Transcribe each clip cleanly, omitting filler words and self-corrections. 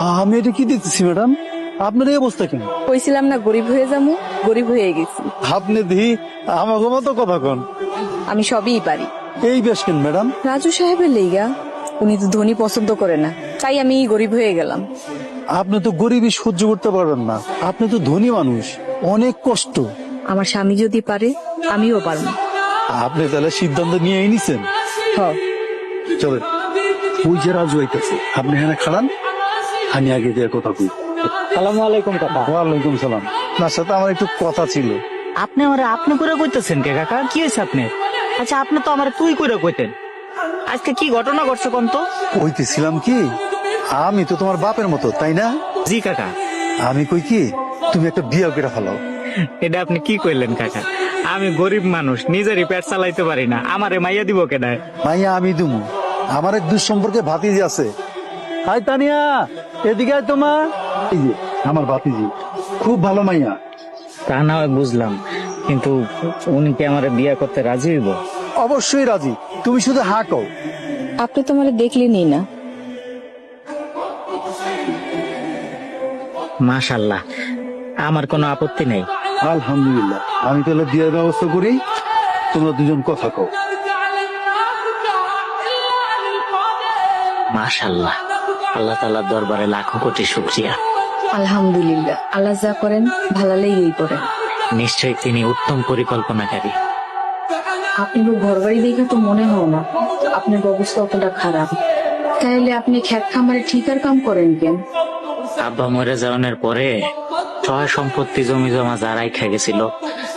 আমি এটা কি দেখতেছি ম্যাডাম, আপনার এই অবস্থা কেন? কইছিলাম না গরিব হয়ে যাবো, গরিব হয়ে গেছি। আপনি দি আমাকে মতো কথা কন। আমি সবই পারি। এই বেশ কেন ম্যাডাম? রাজু সাহেবের লেগা, উনি তো ধনী পছন্দ করে না, তাই আমি গরিব হয়ে গেলাম। আপনি তো গরিবই সহ্য করতে পারবেন না, আপনি তো ধনী মানুষ, অনেক কষ্ট। আমার স্বামী যদি পারে, আমিও পারবো। আপনি তাহলে সিদ্ধান্ত নিয়েই নিছেন। হ, চলে ওই যে রাজু আইতেছে, আপনি এখানে খাড়ান, আমি আগে দিয়ে কথা কই। সালামু আলাইকুম কাকা। ওয়ালাইকুম সালাম। আপনার সাথে আমার একটু কথা ছিল। আপনি আমার আপনি করে কইতেছেন কে কাকা? কি হয়েছে আপনি? আচ্ছা আপনি তো আমার তুই করে কইতেন, আজকে কি ঘটনা ঘটছে কোন তো? কইতেছিলাম কি, আমি তো তোমার বাপের মতো, তাই না? জি কাকা। আমি কই কি, তুমি একটা বিয়ে করে ফেলাও। এটা আপনি কি কইলেন কাকা? আমি গরিব মানুষ, নিজেরই পেট চালাইতে পারি না, আমারে মাইয়া দিব কেডায়? মাইয়া আমি দুমু, আমার এক দুঃসম্পর্কে ভাতিজি আছে। হাই তানিয়া, এদিকে আয় তোমা। এই যে আমার ভাতিজি, খুব ভালো মাইয়া। তা না হয় বুঝলাম, কিন্তু উনি কি আমারে বিয়ে করতে রাজি হইব? অবশ্যই রাজি, তুমি শুধু হা কও। আপনি তো আমার দেখলেনই না। মাশাআল্লাহ, আমার কোনো আপত্তি নেই। আলহামদুলিল্লাহ, আমি তাহলে বিয়ের ব্যবস্থা করি, তোমরা দুজন কথা কও। মাশাআল্লাহ, আল্লাহ তাআলার দরবারে লাখো কোটি শুকরিয়া। আলহামদুলিল্লাহ, আল্লাহ যা করেন ভালো লেগেই করেন। নিশ্চয়ই তিনি উত্তম পরিকল্পনাকারী। আপনি ঘর বাড়ি দেখে তো মনে হয় না আপনার অবস্থা অতটা খারাপ। তাইলে আপনি খেত খামারে ঠিকার কাম করেন কেন? আব্বা মরে যাওয়ার পরে সহায় সম্পত্তি জমি জমা যারাই খেয়ে গেছিল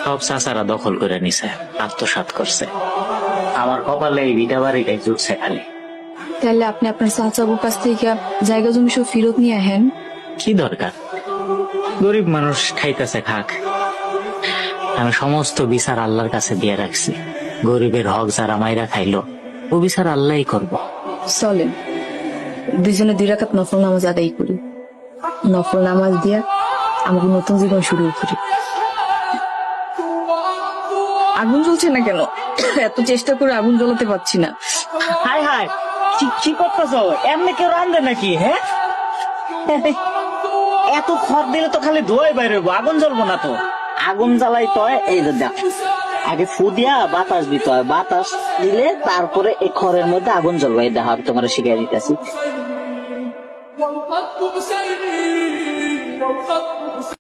সব চাচারা দখল করে নিছে, আত্মসাৎ করছে। আমার কপালে এই ভিটা বাড়িটাই জুটছে খালি। তাহলে আপনি আপনার চাচাবুর কাছ থেকে জায়গা জমি সব ফেরত নিয়ে আহেন। কি দরকার, গরিব মানুষ খাইতেছে খাক। আমি সমস্ত বিচার আল্লাহর কাছে দিয়ে রাখছি। গরিবের হক যারা মাইরা খাইলো, ও বিচার আল্লাহই করব। চলেন দুইজনে 2 রাকাত নফল নামাজ আদায় করি। নফল নামাজ দিয়া আমাকে নতুন জীবন শুরু করি। আগুন জ্বলছে না কেন? এত চেষ্টা করে আগুন জ্বলাতে পারছি না। হাই হাই, কি করতেছ? এমনি কেউ রান্ধে নাকি? হ্যাঁ, এত খড় দিলে তো খালি ধোয়াই বাইরে হইবো, আগুন জ্বলবো না তো। আগুন জ্বালাই তো এই যে দেখ, আগে ফু দিয়া বাতাস দিতে হয়, বাতাস দিলে তারপরে এই খড়ের মধ্যে আগুন জ্বলবে। এই দেখো আমি তোমার শিখিয়ে দিতেছি।